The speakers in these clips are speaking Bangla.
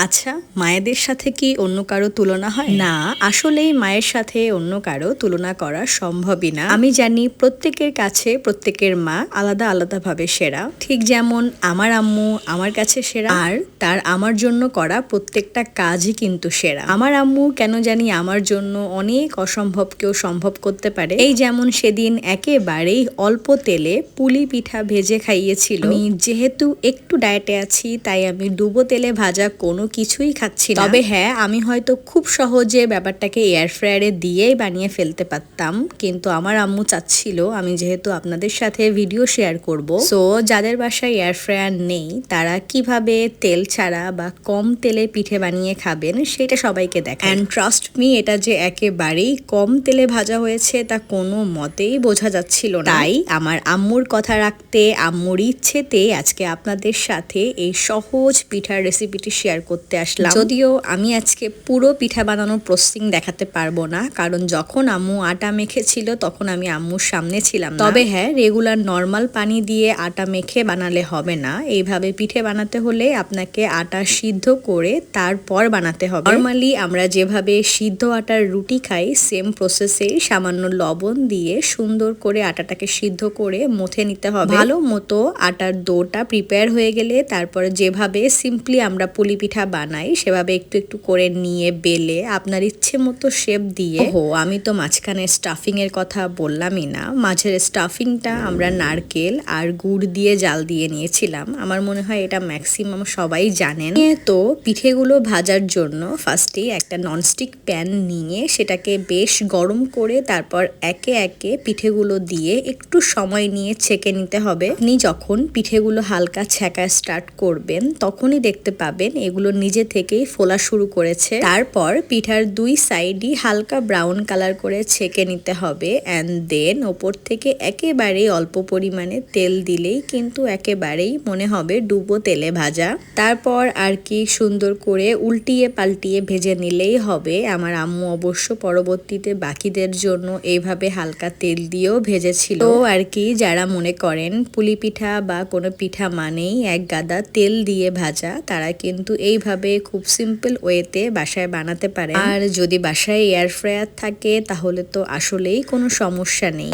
আচ্ছা, মায়েদের সাথে কি অন্য কারো তুলনা হয়? না, আসলেই মায়ের সাথে অন্য কারো তুলনা করা সম্ভবই না। আমি জানি প্রত্যেকের কাছে প্রত্যেকের মা আলাদা আলাদা ভাবে সেরা। ঠিক যেমন আমার আম্মু আমার কাছে সেরা, আর তার আমার জন্য করা প্রত্যেকটা কাজই কিন্তু সেরা। আমার আম্মু কেন জানি আমার জন্য অনেক অসম্ভবকেও সম্ভব করতে পারে। এই যেমন সেদিন একেবারেই অল্প তেলে পুলি পিঠা ভেজে খাইয়েছিল। আমি যেহেতু একটু ডায়েটে আছি, তাই আমি ডুবো তেলে ভাজা কোনো কিছুই খাচ্ছি না। তবে হ্যাঁ, আমি হয়তো খুব সহজে ব্যাপারটাকে এয়ার ফ্রায়ারে দিয়েই বানিয়ে ফেলতে পারতাম, কিন্তু আমার আম্মু চাচ্ছিল আমি যেহেতু আপনাদের সাথে ভিডিও শেয়ার করব, সো যাদের বাসায় এয়ার ফ্রায়ার নেই তারা কিভাবে তেল ছাড়া বা কম তেলে পিঠে বানিয়ে খাবেন সেটা সবাইকে দেখাই। অ্যান্ড ট্রাস্ট মি, এটা যে একেবারেই কম তেলে ভাজা হয়েছে তা কোনো মতেই বোঝা যাচ্ছিল না। তাই আমার আম্মুর কথা রাখতে, আম্মুর ইচ্ছেতে আজকে আপনাদের সাথে এই সহজ পিঠার রেসিপিটি শেয়ার করতে আসলাম। যদিও আমি আজকে পুরো পিঠা বানানোর প্রসেসিং দেখাতে পারবো না, কারণ যখন আম্মু আটা মেখেছিল তখন আমি আম্মুর সামনে ছিলাম না। তবে হ্যাঁ, রেগুলার নর্মাল পানি দিয়ে আটা মেখে বানালে হবে না। এইভাবে পিঠে বানাতে হলে আপনাকে আটা সিদ্ধ করে তারপর বানাতে হবে। নর্মালি আমরা যেভাবে সিদ্ধ আটার রুটি খাই, সেম প্রসেসে সামান্য লবণ দিয়ে সুন্দর করে আটাটাকে সিদ্ধ করে মথে নিতে হবে। ভালো মতো আটার ডোটা প্রিপেয়ার হয়ে গেলে তারপরে যেভাবে সিম্পলি আমরা পুলি পিঠা বানাই সেভাবে একটু একটু করে নিয়ে বেলে আপনার ইচ্ছে মতো শেপ দিয়ে, আমি তো মাঝখানে স্টাফিং এর কথা বললামই না। মাঝের স্টাফিংটা আমরা নারকেল আর গুড় দিয়ে জাল দিয়ে নিয়েছিলাম। আমার মনে হয় এটা ম্যাক্সিমাম সবাই জানেন। তো পিঠেগুলো ভাজার জন্য ফার্স্টেই একটা ননস্টিক প্যান নিয়ে সেটাকে বেশ গরম করে তারপর একে একে পিঠেগুলো দিয়ে একটু সময় নিয়ে ছেঁকে নিতে হবে। আপনি যখন পিঠেগুলো হালকা ছেঁকা স্টার্ট করবেন তখনই দেখতে পাবেন এগুলো নিজে থেকেই ফোলা শুরু করেছে। তারপর পিঠার দুই সাইডই হালকা ব্রাউন কালার করে ছেঁকে নিতে হবে। অ্যান্ড দেন ওপর থেকে একেবারেই অল্প পরিমাণে তেল দিলেই কিন্তু একেবারেই মনে হবে ডুবো তেলে ভাজা। তারপর আর কি সুন্দর করে উল্টিয়ে পাল্টিয়ে ভেজে নিলেই হবে। আমার আম্মু অবশ্য পরবর্তীতে বাকিদের জন্য এইভাবে হালকা তেল দিয়েও ভেজেছিল। তো আর কি, যারা মনে করেন পুলি পিঠা বা কোনো পিঠা মানেই এক গাদা তেল দিয়ে ভাজা, তারা কিন্তু এইভাবে খুব সিম্পল ওয়েতে বাসায় বানাতে পারে। আর যদি বাসায় এয়ার ফ্রায়ার থাকে তাহলে তো আসলেই কোনো সমস্যা নেই।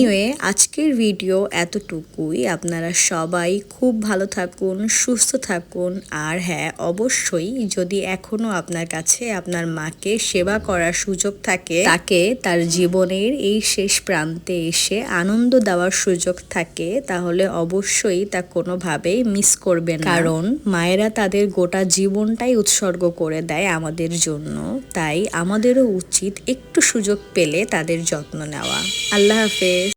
আজকের ভিডিও এতটুকুই। আপনারা সবাই খুব ভালো থাকুন, সুস্থ থাকুন। আর হ্যাঁ, অবশ্যই যদি এখনো আপনার কাছে আপনার মাকে সেবা করার সুযোগ থাকে, তাকে তার জীবনের এই শেষ প্রান্তে এসে আনন্দ দেওয়ার সুযোগ থাকে, তাহলে অবশ্যই তা কোনোভাবেই মিস করবেন না। কারণ মায়েরা তাদের গোটা জীবনটাই উৎসর্গ করে দেয় আমাদের জন্য। তাই আমাদেরও উচিত একটু সুযোগ পেলে তাদের যত্ন নেওয়া। আল্লাহ হাফেজ।